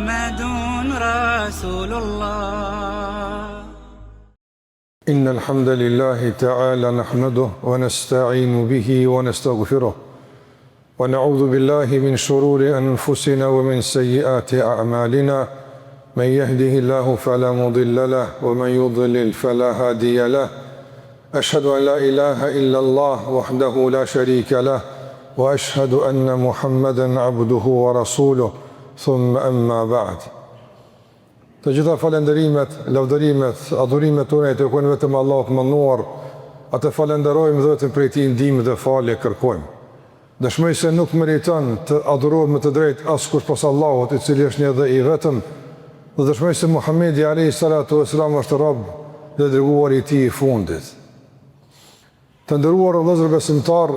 محمد رسول الله. إن الحمد لله تعالى نحمده ونستعين به ونستغفره ونعوذ بالله من شرور أنفسنا ومن سيئات أعمالنا من يهده الله فلا مضل له ومن يضلل فلا هادي له أشهد أن لا إله إلا الله وحده لا شريك له وأشهد أن محمدا عبده ورسوله ثم أما بعد. Të gjitha falenderimet, lavdërimet, adhurimet tona i takojnë vetëm Allahut të mënduar. Atë falenderojmë dhe vetëm prej tij ndihmë dhe falje kërkojmë. Dëshmoj se nuk meriton të adhurohet me të drejtë askush pas Allahut, i cili është një dhe i vetëm. Dhe dëshmoj se Muhamedi alayhi salatu wasalam është rob dhe dërguari i tij i fundit. Të nderuar vëllezër besimtar,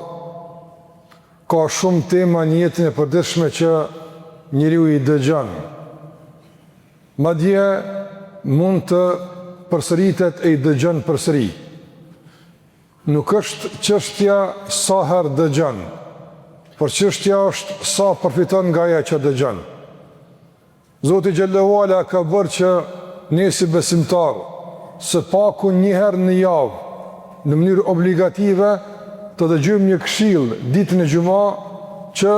ka shumë tema në jetën e përditshme që njeriu i dëgjon. Madje mund të përsëritet e i dëgjon përsëri. Nuk është çështja sa herë dëgjon, por çështja është sa përfiton nga ajo që dëgjon. Zoti xhallahu ala ka bërë që ne si besimtar, së paku një herë në javë, në mënyrë obligative, të dëgjojmë një këshill ditën e xumë që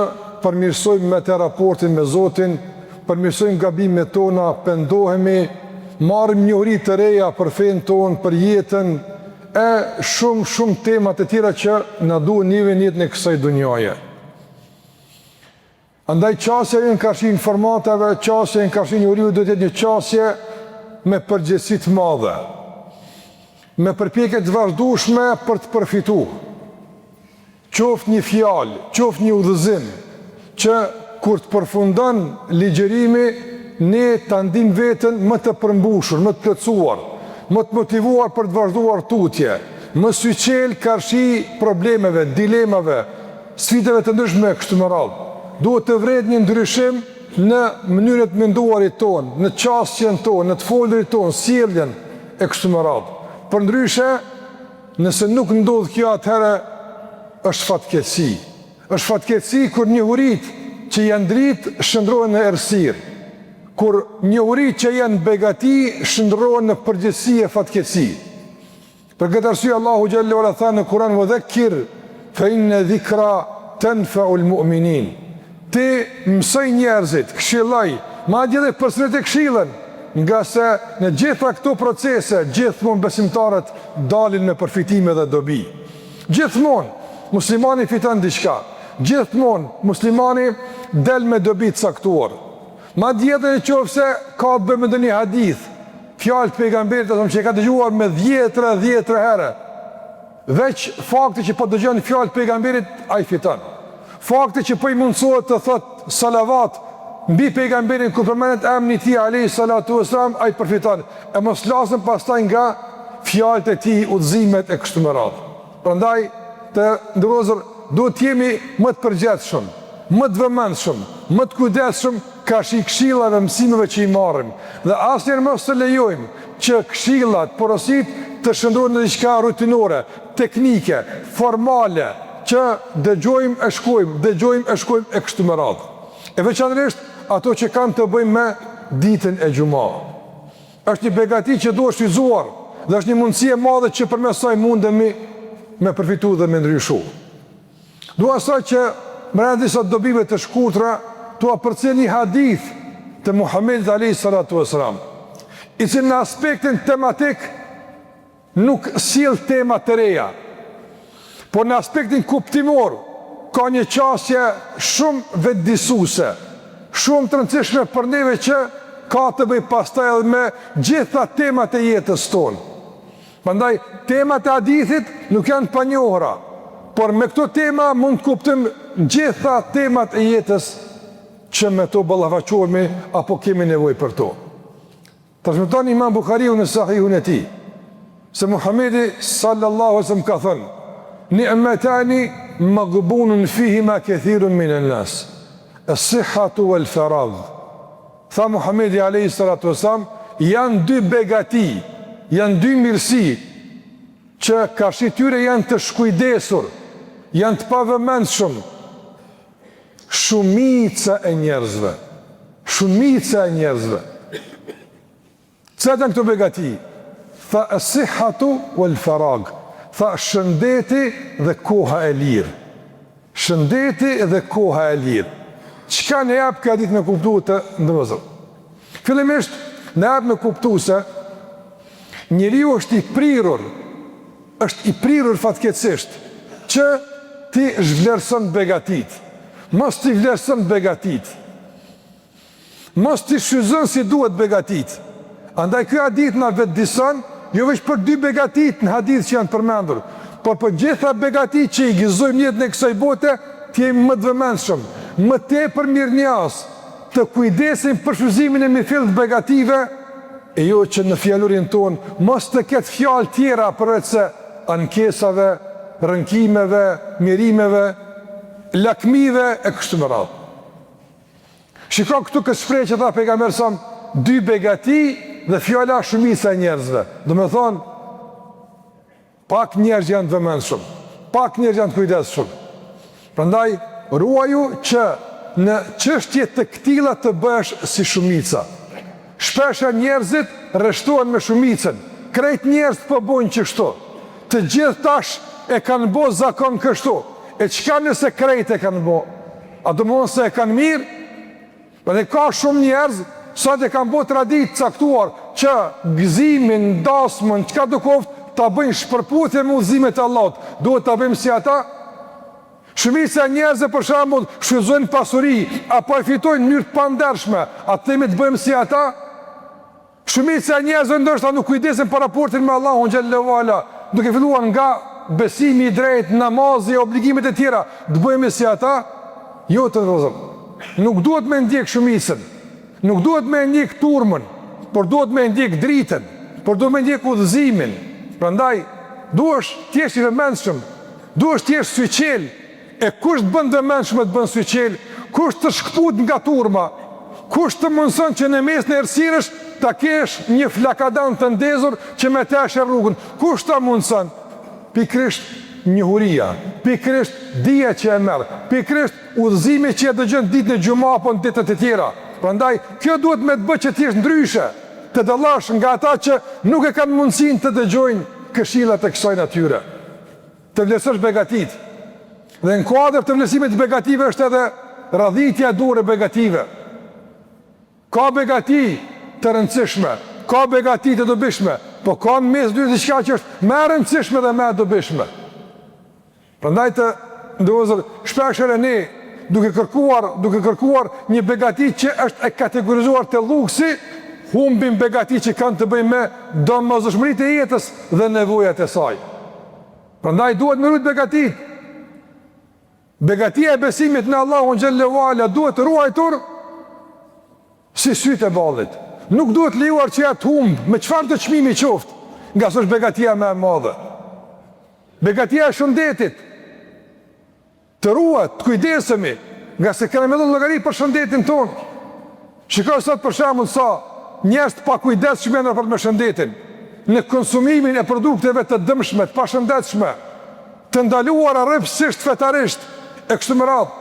përmirësojmë me të raportin me Zotin, përmirësojmë gabimet tona, pendohemi, marrim njohuri të reja për fenë tonë, për jetën, e shumë temat e tjera që na duhen njëve në jetën e kësaj dunjaje. Andaj qasja në karshi informatave, qasja në karshi njohuriu do të jetë një qasje me përgjegjësi të madhe, me përpjekje të vazhdueshme për të përfituar. Qoftë një fjalë, qoftë një udhëzim, që kur të përfundon ligjërimi, ne ta ndim veten më të përmbushur, më të plotësuar, më të motivuar për të vazhduar tutje, më syqel karshi problemeve, dilemave, sfidave të ndryshme kështu me radhë. Duhet të vret një ndryshim në mënyrën e menduarit tonë, në çastjen tonë, në të folërit tonë, sjelljen e kështu me radhë. Përndryshe, nëse nuk ndodh kjo, atëherë është fatkeqësi. Është fatkeqësi kur njohuritë që janë dritë shndrohen në errësirë, kur njohuritë që janë begati shndrohen në përgjegjësi e fatkeqësi. Për këtë arsye Allahu xhallahu ala tha në Kur'an: "Wa dhakkir fa inna dhikra tanfa'u al-mu'minin." Ti mësoj njerëzit, këshilloj, madje edhe përsërit e këshillën, nga se në gjitha këto procese gjithmonë besimtarët dalin me përfitime dhe dobi. Gjithmonë muslimani fiton diçka. Gjithmonë muslimani del me dobi të caktuar. Madje edhe nëse ka të bëjë me ndonjë hadith, fjalë të pejgamberit që e ka dëgjuar me 10 herë, veç fakti që po dëgjon fjalë të pejgamberit, ai fiton. Fakti që po i mundsohet të thotë salavat mbi pejgamberin kur përmendet emri i tij alayhi salatu wasalam, ai përfiton. E mos lasëm pastaj nga fjalët e tij, udhëzimet e kështu me radhë. Prandaj të ndërozur duhet të jemi më të përgjithshëm, më të vëmendshëm, më të kujdesshëm karshi këshillave, mësimeve që i marrim. Dhe asnjëherë mos të lejojmë që këshillat, porositë të shndrohen në diçka rutinore, teknike, formale, që dëgjojmë e shkojmë e kështu me radhë. E veçanërisht ato që kanë të bëjnë me ditën e xumë. Është një begati që duhet shfrytzuar dhe është një mundësi e madhe që përmes saj mundemi me përfitu dhe me ndryshu. Dua sa që brenda disa dobive të shkurtra tua përcjell një hadith të Muhamedit alayhi salatu wasalam, i cili në aspektin tematik nuk sjell tema të reja, por në aspektin kuptimor ka një qasje shumë vetëdijsuese, shumë të rëndësishme për neve që ka të bëjë pastaj edhe me gjitha temat e jetës tonë. Prandaj temat e hadithit nuk janë të panjohura, por me këto tema mund të kuptojmë gjitha temat e jetës që me to ballafaqohemi apo kemi nevojë për to. Transmeton Imam Buhariu në Sahihun e tij se Muhamedi sallallahu alaihi wasallam ka thënë: "Ni'matani maghbunun fihima kathirun min an-nas, as-sihhatu wal-faragh." Tha Muhamedi alayhi salatu wasallam, janë dy begati, janë dy mirësi që karshi tyre janë të shkujdesur, janë të pavëmendshëm. Shumica e njerëzve, shumica e njerëzve. Cëtë në këto begati? Tha as-sihhatu wal farag. Tha shëndeti dhe koha e lirë. Shëndeti dhe koha e lirë. Qëka në japë ka ditë me kuptu të ndëvëzër? Fillimisht, në japë me kuptu se njeriu është i prirur fatkeqësisht që ti zhvlerëson begatit. Mos ti vlerëson begatit. Mos ti shfryzon si duhet begatit. Andaj kjo hadith na vetë dison, jo veç për 2 begatit në hadith që janë përmendur, por për gjitha begatit që i gëzojmë jetën e kësaj bote, të jemi më të vëmendshëm, më tepër mirënjohës, të kujdesim për shfryzimin e mirëfillt begative, e jo që në fjalurin ton mos të ketë fjalë tjera përveç se ankesave, rënkimeve, mirimeve, lakmive e kështu me radhë. Shiko këtu këtë shpreh që tha pejgamberi sa 2 begati dhe fjala shumica e njerëzve. Do me thonë, pak njerëz janë të vëmendshëm, pak njerëz janë të kujdesshëm. Prandaj ruaju që në çështje të këtilla të bësh si shumica. Shpesh njerëzit rreshtohen me shumicën. Krejt njerëz po bojnë kështu. Të gjithë tash e kanë bë zakon kështu. E çka nëse krejt e kanë bë? A do mos se e kanë mirë? Dhe ka shumë njerëz sot e kanë bë traditë caktuar që gëzimin, dasmën, çka do koft ta bëjnë shpërputhje me udhëzimet e Allahut. Duhet ta bëjmë si ata? Shumica e njerëzve për shembull shfryzojnë pasuri apo e fitojnë në mënyrë të pandershme, atë themi të bëjmë si ata? Shumica e njerëzve ndoshta nuk kujdesen për raportin me Allahun xhallahu ala, duke filluar nga besimi i drejtë, namazi, obligimet e tjera, të bëjmë si ata? Jo të vëllezër. Nuk duhet me ndjek shumicën, nuk duhet me ndjek turmën, por duhet me ndjek dritën, por duhet me ndjek udhëzimin. Prandaj duhesh të jesh i vëmendshëm, duhesh të jesh syqel. E kush të bën vëmendshëm të bën syqel, kush të shkput nga turma, kush të mundson që në mes në errësirësh ta kesh një flakadan të ndezur që me të ashë rrugën, kush ta mundson? Pikrisht njohuria, pikrisht dija që e merr, pikrisht udhëzimi që e dëgjon ditën e xumë apo në ditët e tjera. Prandaj kjo duhet me të bëj që të jesh ndryshe, të dallosh nga ata që nuk e kanë mundësinë të dëgjojnë këshillat e kësaj natyre. Të vlerësosh begatit. Dhe në kuadër të vlerësimit të begative është edhe radhitja e durë begative. Ka begati të rëndësishme, ka begati të dobishme, po ka në mes dy diçka që është më e rëndësishme dhe më e dobishme. Prandaj të ndozë shpeshherë ne duke kërkuar një begati që është e kategorizuar te luksi, humbim begati që kanë të bëjnë me domosdoshmëritë e jetës dhe nevojat e saj. Prandaj duhet me rujt begatit. Begatia e besimit në Allahun xhallahu ala duhet ruajtur si sytë e ballit. Nuk duhet lejuar që ja të humb me çfarë të çmimi qoftë, nga s'është begatia më e madhe. Begatia e shëndetit të ruhet, të kujdesemi, nga se kemi me dhënë llogari për shëndetin tonë. Shikoj sot për shembull sa njerëz të pakujdesshëm janë raport me shëndetin, në konsumimin e produkteve të dëmshme, të pashëndetshme, të ndaluara rrepsisht fetarisht e kështu me radhë.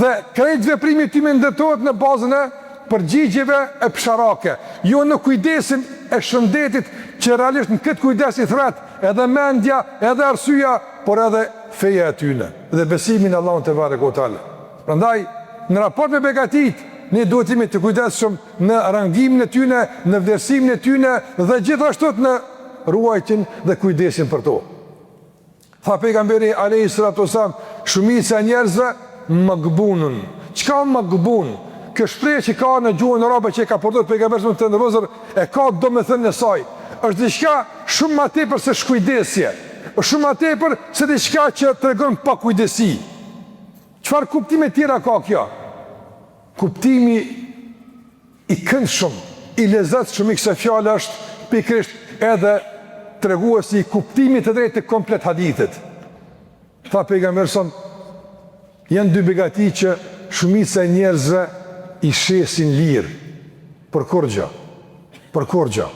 Dhe krejt veprimi ty me ndërtohet në bazën e përgjigjeve e psharake. Jo në kujdesin e shëndetit që realisht në këtë kujdes i thret edhe mendja, edhe arsyeja, por edhe feja e tyne dhe besimin Allahun te barekutaala. Prandaj në raport me begatit ne duhet jemi të kujdesshëm në rangimin e tyne, në vlerësimin e tyne dhe gjithashtu në ruajtjen dhe kujdesin për to. Tha pejgamberi alayhi salatu wasallam, shumica e njerëzve magbunun. Çka magbun? Kjo shprehje që ka në gjuhën arabe që e ka përdorur pejgamberi të ndërvozur e ka domethënë e saj. Është diçka shumë më tepër se shkujdesje. Është shumë më tepër se diçka që tregon pakujdesi. Çfarë kuptime tjera ka kjo? Kuptimi i këndshëm, i lezetshëm i kësaj fjale është pikërisht edhe treguesi i kuptimit të drejtë të komplet hadithit. Tha pejgamberi son, janë 2 begati që shumica e njerëzve i shesin lirë për kurrgjë. Për kurrgjë.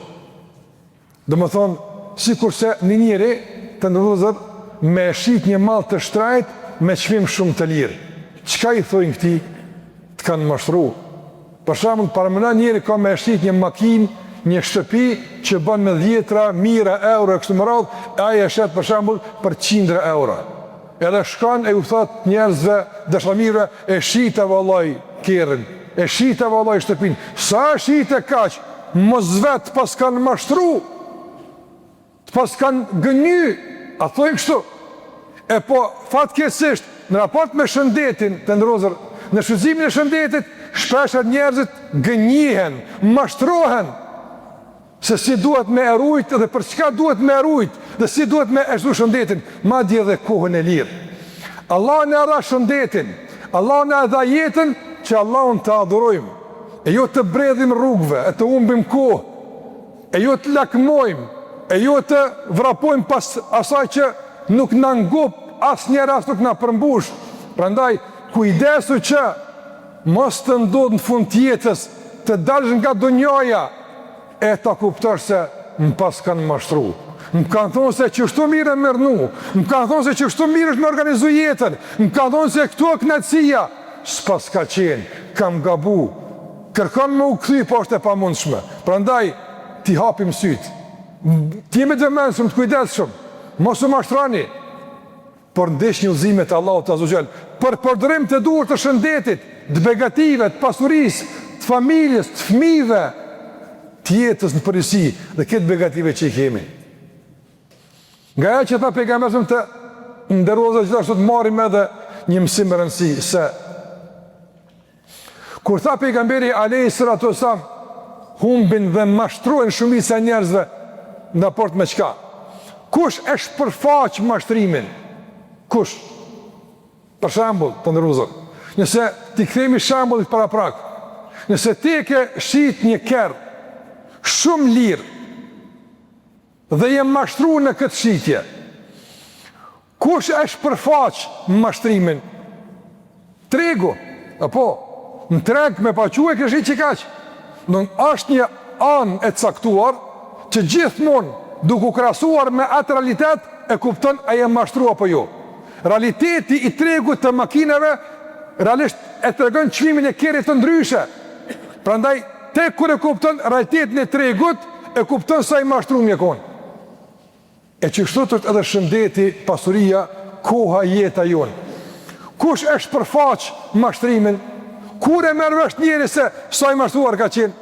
Domethënë, sikurse një njeri të ndërvozur me shit një mall të shtrajt me çmim shumë të lirë. Çka i thojnë këtij? Të kanë mashtruar, Për shembull, paramenon njëri ka me shit një makinë, një shtëpi që bën me 10 mijë euro kështu me radhë, ai e shet për shembull për 100 euro. Edhe shkon e u thot njerëzve, dashamirëve, e shite vallai kerrin, e shite vallai shtëpinë. Sa shite kaq, mos vet pas kanë mashtru, pas kanë gëny, a thojnë kështu. E po fatkeqësisht në raport me shëndetin të ndrozur, në shfrytëzimin e shëndetit, shpesh njerëzit gënjihen, mashtrohen se si duhet me erujt dhe për çka duhet me erujt dhe si duhet me ashtu shëndetin, madje edhe kohën e lirë. Allah në dha shëndetin, Allah në dha jetën që Allahun të adhurojmë, e jo të bredhim rrugëve, e të humbim kohë, e jo të lakmojmë, e jo të vrapojmë pas asaj që nuk na ngop asnjëherë, as nuk na përmbush. Prandaj kujdesu që mos të ndodh në fund të jetës të dalësh nga donjaja e ta kuptosh se më pas kanë mashtru, më kanë thonë se çështu mirë e mërnu, më kanë thonë se çështu mirë është me organizu jetën, më kanë thonë se këtu kënaqësia s'pas ka qenë, kam gabu, kërkon me u kthy po është e pamundshme. Prandaj ti hapim syt, ti jemi të mençur, të kujdesshëm, mos u mashtroni, por ndesh një udhëzimet e Allahut azza xal, për përdorim të duhur të shëndetit, të begative, të pasurisë, të familjes, të fëmijëve, të jetës në përgjithësi dhe këtë begative që i kemi. Nga ajo që tha pejgamberi të nderuar gjithashtu të marrim edhe një mësim me rëndësi, se kur tha pejgamberi alayhis salatu wassalam, humbin dhe mashtrohen shumica e njerëzve në raport me çka? Kush e shpërfaq mashtrimin? Kush? Për shembull, të nderuar, nëse ti kthemi shembullit para prak, nëse ti ke shit një kerr shumë lirë dhe jem mashtruar në këtë shitje, kush e shpërfaq mashtrimin? Tregu, apo në treg me paquaj ke shit që kaq. Është një anë e caktuar që gjithmonë duke u krahasuar me atë realitet e kupton a jem mashtruar apo jo. Realiteti i tregut të makinave realisht e tregon çmimin e kerrit të ndryshe. Prandaj tek kur e kupton realitetin e tregut, e kupton sa i mashtruar mjekon. E që kështu të edhe shëndeti, pasuria, koha, jeta jonë. Kush e shpërfaq mashtrimin? Kur e merr vesh njëri se sa i mashtruar ka qenë?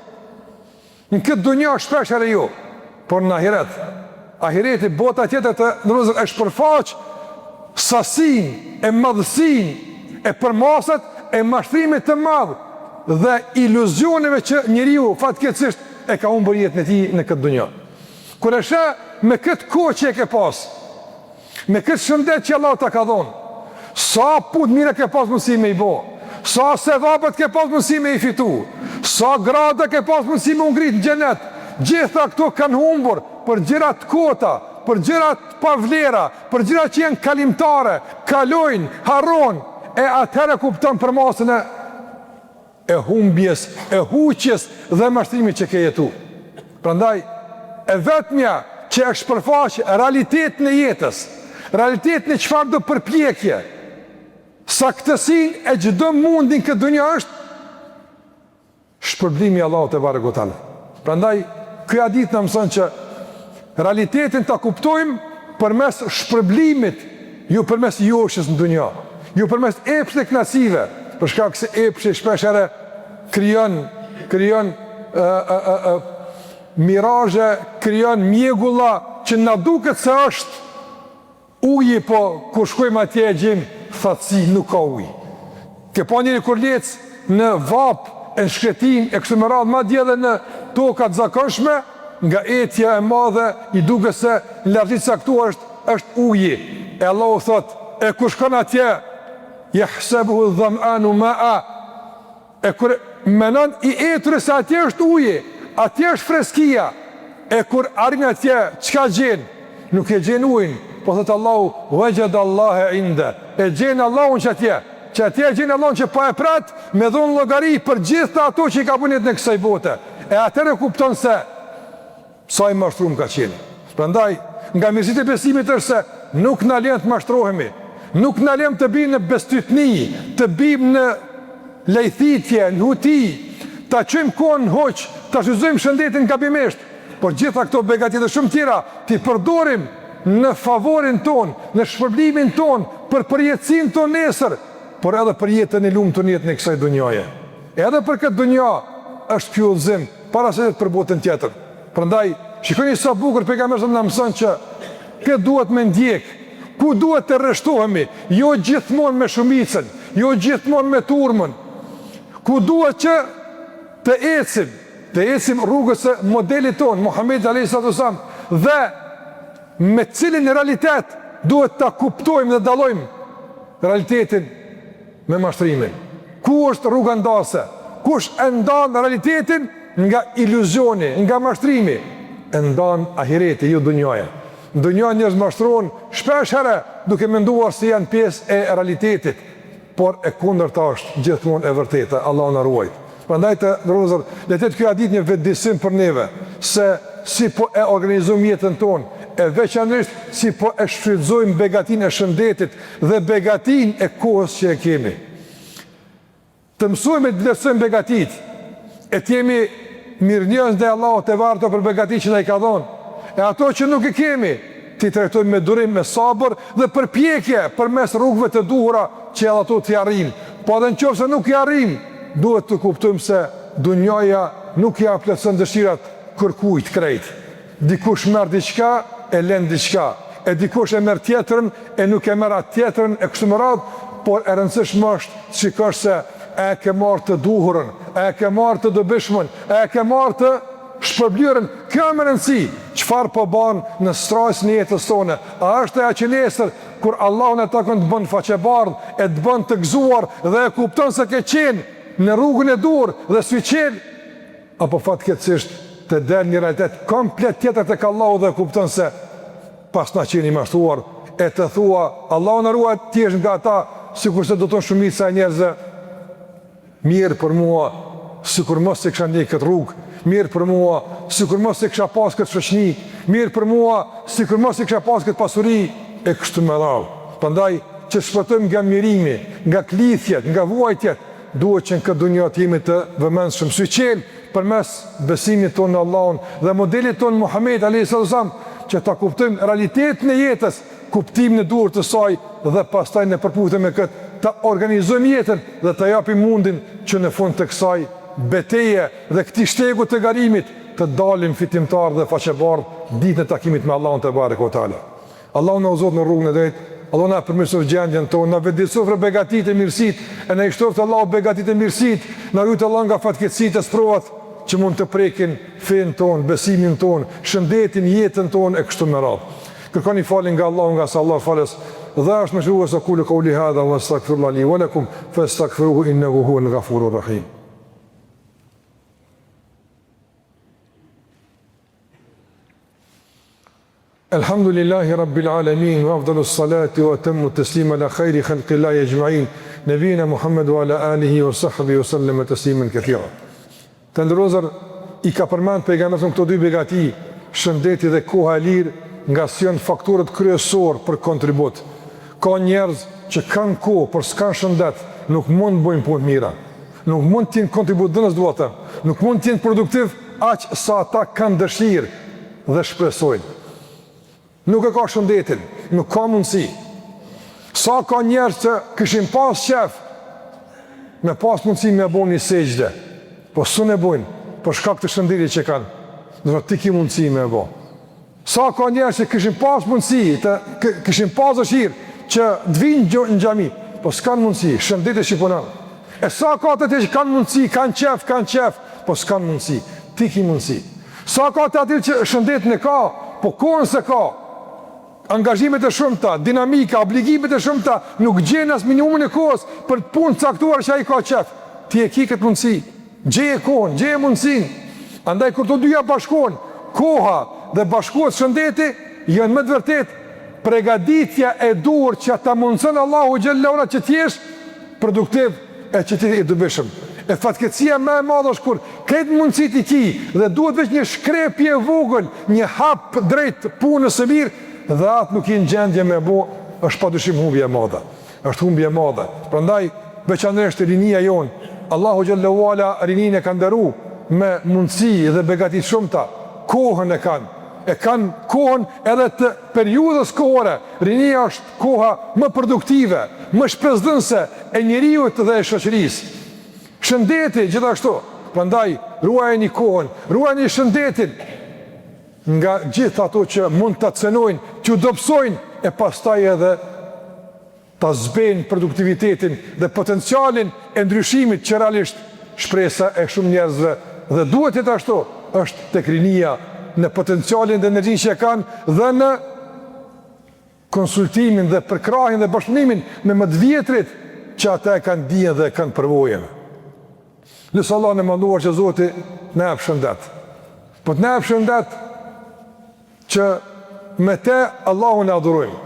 Në këtë dunja shpesh edhe jo, por në ahiret. Ahireti, bota tjetër të ndërrozër e shpërfaq sasin, e madhësin, e përmasat e mashtrimit të madhë dhe iluzioneve që njeriu fatkeqësisht e ka humbur jetën e tij në këtë dunjë. Kur e sheh me këtë kohë që e ke pas, me këtë shëndet që Allah ta ka dhënë, sa punë mirë ke pas mundësi me i bë, sa sevapet ke pas mundësi me i fitu, sa grada ke pas mundësi me u ngrit në xhenet, gjitha këto kanë humbur për gjëra të kota, për gjëra të pavlera, për gjëra që janë kalimtare, kalojnë, harron, e atëherë kupton përmasën e humbjes, e huqjes dhe mashtrimit që ke jetu. Prandaj, e vetmja që e shpërfaq realitetin e jetës, realitetin e çfarë do përpjekje, saktësinë e çdo mundin këtë dunjë është shpërblimi i Allahut te barekutaala. Prandaj, ky hadith na mëson që realitetin ta kuptojmë përmes shpërblimit, jo përmes joshës në dunjë, jo përmes epshë knasive, për shkak se epshi shpesh herë krijon mirazhe, krijon mjegulla që na duket se është uji, po kur shkojmë atje e gjejmë thatësi, nuk ka ujë. Ke pa njëri kur lec në vap, e në shkretin, e kështu me radhë, madje edhe në tokat zakonshme, nga etja e madhe i duke se në lartësi caktuar është uji. E Allahu thot, e kur shkon atje, yahsabuhu dham'anu ma'a, e kur menon i etur se atje është uji, atje është freskia, e kur arrin atje, çka gjen? Nuk e gjen ujin, po thot Allahu, wajada Allahe inde, e gjen Allahun që atje gjen Allahun që pa e prat, me dhon llogari për gjitha ato që i ka punit në kësaj bote. E atëherë kupton se sa i mashtruar ka qenë. Prandaj, nga mirësitë e besimit është se nuk na lën të mashtrohemi, nuk na lën të bijmë në bestytni, të bijmë në lejthitje, në huti, ta qojmë kohën hoq, ta shfrytëzojmë shëndetin gabimisht, por gjitha këto begati dhe shumë tjera ti përdorim në favorin ton, në shpërblimin ton, për përjetësin ton nesër, por edhe për jetën e lumtur në jetën e kësaj dunjaje. Edhe për këtë dunja është ky udhëzim para se për botën tjetër. Prandaj shikoni sa bukur pejgamberi na mëson që këtë duhet me ndjek, ku duhet të rreshtohemi, jo gjithmonë me shumicën, jo gjithmonë me turmën. Ku duhet që të ecim rrugës së modelit ton, Muhamedi alayhis salam, dhe me cilin realitet duhet ta kuptojmë dhe dallojmë realitetin me mashtrimin. Ku është rruga ndase? Kush e ndan realitetin nga iluzioni, nga mashtrimi? E ndan ahireti, jo dunjaja. Dunja njerëz mashtrohen shpesh herë duke menduar se janë pjesë e realitetit, por e kundërta është gjithmonë e vërteta. Allahu na ruaj. Prandaj të ndërrozor, le të ketë ky hadith një vetëdijsim për neve se si po e organizojmë jetën tonë, e veçanërisht si po e shfrytëzojmë begatinë e shëndetit dhe begatinë e kohës që e kemi. Të mësojmë të vlerësojmë begatit, e të jemi mirënjohës ndaj Allahut te varta për begatinë që na i ka dhënë. E ato që nuk e kemi, ti trajtojmë me durim, me sabër dhe përpjekje përmes rrugëve të duhura që edhe ato t'i arrijmë. Po edhe nëse nuk i arrijmë, duhet të kuptojmë se dunjaja nuk ja plotson dëshirat kërkujt krejt. Dikush merr diçka, e lën diçka. E dikush e merr tjetrën, e nuk e merr atë tjetrën e kështu me radhë, por e rëndësishme është të shikosh se e ke marrë të duhurën, e ke marrë të dobishmën, e ke marrë të shpërblyrën. Kjo më rëndësi, çfarë po bën në strajsin e jetës tonë. A është ajo që nesër kur Allahu na takon të bën faqebardh, e të bën të gëzuar dhe e kupton se ke qenë në rrugën e dur dhe syçel, apo fatkeqësisht të del një realitet komplet tjetër tek Allahu dhe kupton se pas na qeni mashtruar, e të thua Allahu na ruaj ti je nga ata sikurse do të thonë shumica e njerëzve, mirë për mua, sikur mos e kisha ndjek këtë rrugë, mirë për mua, sikur mos e kisha pas këtë shoqëni, mirë për mua, sikur mos e kisha pas këtë pasuri, e kështu me radhë. Prandaj që shpëtojmë nga mirimi, nga klithjet, nga vuajtjet, duhet që në këtë dunjë të jemi të vëmendshëm, syçel përmes besimit tonë në Allahun dhe modelit tonë Muhamedi alayhis salam, që ta kuptojmë realitetin e jetës, kuptimin e duhur të saj dhe pastaj ne përputhemi me këtë të organizojmë jetën dhe të japim mundin që në fund të kësaj beteje dhe këtij shtegu të garimit të dalim fitimtar dhe faqebardh ditën e takimit me Allahun te barekuhu teala. Allahu na uzot në rrugën e drejtë. Allahu na përmirësoj gjendjen tonë, na vëdësoj begatitë e mirësitë, e na shtoft Allahu begatitë e mirësitë, na rujt Allah nga fatkeqësitë e sprovat që mund të prekin fen ton, besimin ton, shëndetin, jetën ton e kështu me radhë. Kërkoni falin nga Allahu, nga sa Allah falës. Dhe është me shuhë së kullu kauli hadha wa astaghfirullah li wa lakum fastaghfiruhu innahu huwal ghafurur rahim. Alhamdulillahi rabbil alamin wa afdalus salati wa atammu taslima ala khairi khalqillahi ajma'in nabiyina Muhammad wa ala alihi wa sahbihi wa sallam tasliman katira. Të ndërozër i ka përmend pejgamberi këto dy begati, shëndeti dhe koha e lirë, nga si janë faktorët kryesor për kontribut. Ka njerëz që kanë kohë, por s'kan shëndet, nuk mund të bëjnë punë mira. Nuk mund të jenë kontribut dënës duata, nuk mund të jenë produktiv aq sa ata kanë dëshirë dhe shpresojnë. Nuk e ka shëndetin, nuk ka mundësi. Sa ka njerëz që kishin pas qef me pas mundësi me bënë një sejdë, po s'u ne bojnë, për shkak të shëndetit që kanë. Do të ti mundësi me bë. Sa ka njerëz që kishin pas mundësi, kishin pas dëshirë që të vinë në xhami, po s'kan mundësi, shëndeti shqiponan. E sa ka të që kanë mundësi, kanë qef, po s'kan mundësi, ti ki mundësi. Sa ka të atil që shëndetin e ka, po kohën se ka, angazhimet e shumëta, dinamika, obligimet e shumëta, nuk gjenë as minimumin e kohës për të punë caktuar që ai ka qef. Ti e ki këtë mundësi, gjeje kohën, gjeje mundësin. Andaj kur të dyja bashkohen, koha dhe bashkohet shëndeti, janë më të vërtet pregaditja e duhur që ta mundson Allahu xhallahu që të jesh produktiv e që ti i dobishëm. E fatkeqësia më e madhe është kur këtë mundësit i ki dhe duhet veç një shkrepje vogël, një hap drejt punës së mirë dhe atë nuk i në gjendje me bo, është padyshim humbje e madhe. Është humbje e madhe. Prandaj veçanërisht rinia jonë, Allahu xhallahu ala rinin e ka ndëru me mundësi dhe begati shumëta, kohën e kanë kohën edhe të periudhës kohore. Rinia është koha më produktive, më shpesdhënëse e njeriut dhe e shoqërisë. Shëndeti gjithashtu, prandaj ruajeni kohën, ruajeni shëndetin nga gjithë ato që mund të cenojnë, që dobësojnë e pastaj edhe ta zbejnë produktivitetin dhe potencialin e ndryshimit që realisht shpresa e shumë njerëzve dhe duhet jetë ashtu, është tek rinia në potencialin dhe energjin që e kanë dhe në konsultimin dhe përkrahin dhe bashkëpunimin me më të vjetrit që ata e kanë dijen dhe e kanë përvojën. Lësë Allah në manduar që Zoti në e shëndet. Po të në e shëndet që me te Allahu në adhurojmë.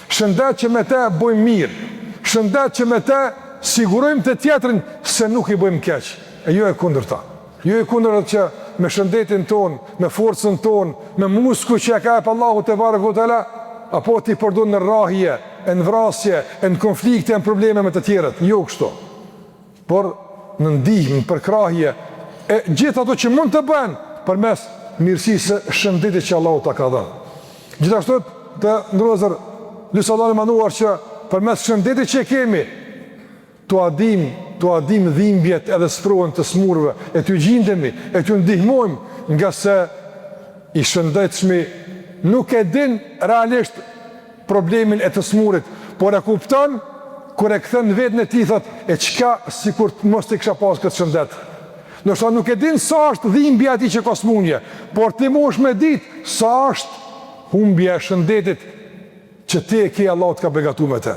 Shëndet që me te bojmë mirë. Shëndet që me te sigurojmë të tjetërin se nuk i bojmë keq. E jo e kundër ta. Jo e kundër që me shëndetin ton, me forcën ton, me musku që e ka e për Allahu të barë këtëla, apo ti përdojnë në rrahje, e në vrasje, e në konflikte, e në probleme me të tjerët. Jo kështu. Por në ndihmë, në përkrahje, e gjithë ato që mund të bënë për mes mirësisë shëndetit që Allahu ta ka dhënë. Gjithashtu të ndrozër, lësë Allah në manuar që për mes shëndetit që kemi, të adim dhimbjet edhe sprovën të smurve, e të gjindemi, e të ndihmojmë nga se i shëndetshmi nuk e din realisht problemin e të smurit, por e kupton kur e kthen vetën e tij thot e çka sikur mos të kisha pas këtë shëndet. Ndoshta nuk e din sa është dhimbja atij që ka smundje, por ti mosh me ditë sa është humbja e shëndetit që ti e ke Allah të ka begatuar me të.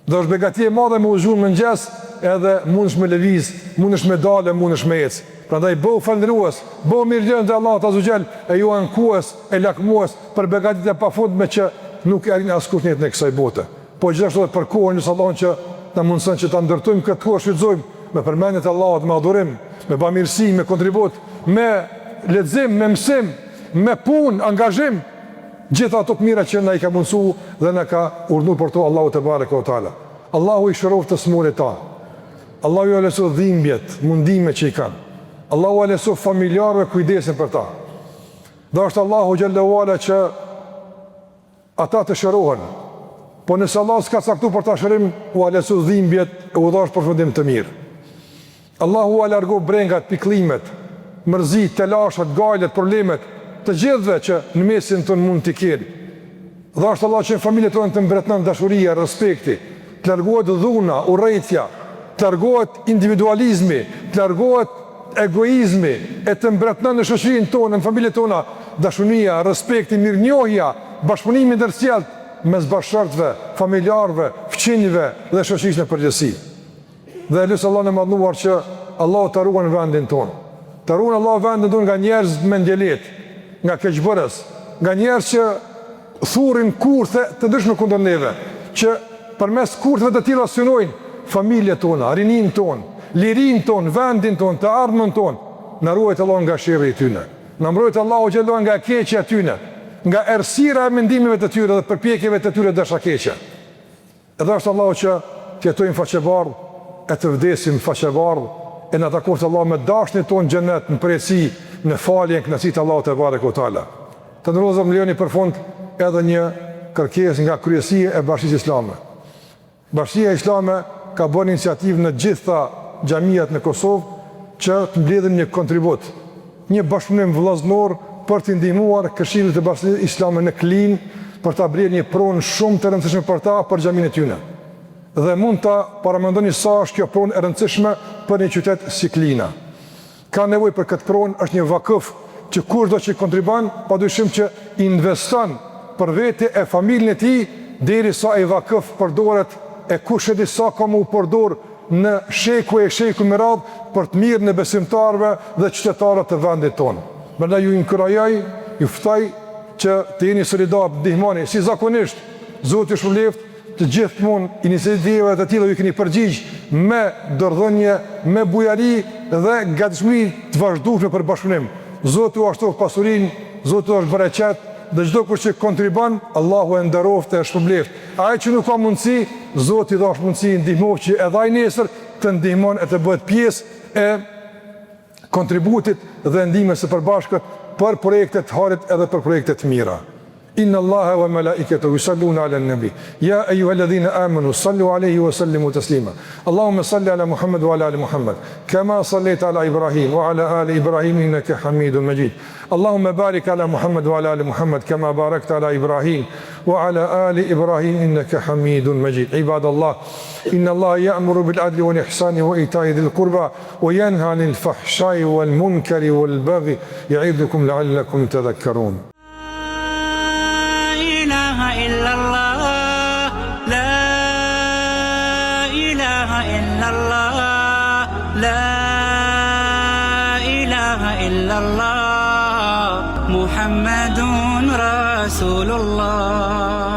Dhe është begati e madhe me uzhun më mëngjes, edhe mundesh me lëviz, mundesh me dalë, mundesh me ecë. Prandaj bëu falëndërues, bëu mirëgjën te Allahu Azza Xhel, e ju ankues, e lakmues për begatitë e pafundme që nuk e arrin askush në kësaj bote. Po gjithashtu edhe për kohën e Allahut që na mundson që ta ndërtojmë këtë kohë, shfrytëzojmë me përmendje të Allahut, me adhurim, me bamirësi, me kontribut, me lexim, me mësim, me punë, angazhim, gjitha ato të mira që na i ka mundsuar dhe na ka urdhëruar për to Allahu te bareka o taala. Allahu i shëroft të smurit ta. Allahu i leso dhimbjet, mundime që i kanë. Allahu i leso familjarëve kujdesin për ta. Dhe është Allahu xhallahu ala që ata të shërohen. Po nëse Allah s'ka caktuar për ta shërim, u leso dhimbjet e u dhash përfundim të mirë. Allahu u largo brengat, pikëllimet, mërzit, telashat, gajlet, problemet të gjithëve që në mesin tonë mund t'i kenë. Dhe është Allah që në familje tonë të mbretnon dashuria, respekti, të largohet dhuna, urrejtja, të largohet individualizmi, të largohet egoizmi, e të mbretnon në shoqërinë tonë, në familje tona, dashuria, respekti, mirënjohja, bashkëpunimi ndërsjellët mes bashkëshortëve, familjarëve, fëmijëve dhe shoqërisë në përgjithësi. Dhe lutë Allah në madhnuar që Allah të ruan vendin tonë. Të ruan Allah vendin tonë nga njerëz mendjelet, nga keqbërës, nga njerëz që thurin kurthe të ndryshme kundër neve, që përmes kurtheve të tilla synojnë familjet tona, rinin tonë, lirin tonë, vendin tonë, të ardhmen tonë. Na ruajt Allah nga sherri i tyre. Na mbrojt Allahu xhallahu nga keqja e tyre, nga errësira e mendimeve të tyre dhe përpjekjeve të tyre dashakeqe. Edhe është Allahu që të jetojmë faqebardh, e të vdesim faqebardh, e na takojë Allah me dashnin tonë xhenet, në përjetësi, në falje, në kënaqësi të Allahut te barekuhu teala. Të ndrozëm lejoni për fund edhe një kërkesë nga kryesia e Bashkisë Islame. Bashkia Islame ka bërë iniciativë në gjitha xhamiat në Kosovë që të mbledhin një kontribut, një bashkëpunim vëllazëror për të ndihmuar këshillit të Bashkisë Islame në Klin, për ta bërë një pronë shumë të rëndësishme për ta, për xhaminë e tyre. Dhe mund ta paramendoni sa është kjo pronë e rëndësishme për një qytet si Klina. Ka nevojë për këtë pronë, është një vakëf që kushdo që kontribon, padyshim që investon për vete e familjen e tij derisa ai vakëf përdoret e kush e di sa ka më u përdor në sheku me radhë për të mirën e besimtarëve dhe qytetarëve të vendit tonë. Prandaj ju inkurajoj, ju ftoj që të jeni solidar, ndihmoni si zakonisht. Zoti ju shpëleft të gjithmonë iniciativave të tilla ju keni përgjigj me dorëdhënie, me bujari dhe gatishmëri të vazhdueshme për bashkëpunim. Zoti ju ashtoft pasurinë, Zoti ju bereqet dhe çdo kush që kontribon, Allahu e nderoft e shpëleft. Ai që nuk ka mundësi, Zoti i dhash mundësi, ndihmoft që edhe ai nesër të ndihmon e të bëhet pjesë e kontributit dhe ndihmës së përbashkët për projektet harit edhe për projektet mira. Inna Allaha wa malaikatahu yusalluna ala an-nabi ya ayyuhalladhina amanu sallu alayhi wa sallimu taslima. Allahumma salli ala Muhammad wa ala ali Muhammad kama sallaita ala Ibrahim wa ala ali Ibrahim innaka Hamidum Majid. Allahumma barik ala Muhammad wa ala ali Muhammad kama barakta ala Ibrahim wa ala ali Ibrahim innaka Hamidun Majid. Ibadallah, inna Allaha ya'muru bil adli wal ihsani wa ita'i dhil qurba wa yanha 'anil fahsha'i wal munkari wal baghi ya'idhukum la'allakum tadhakkarun. إلا الله لا إله إلا الله لا إله إلا الله محمد رسول الله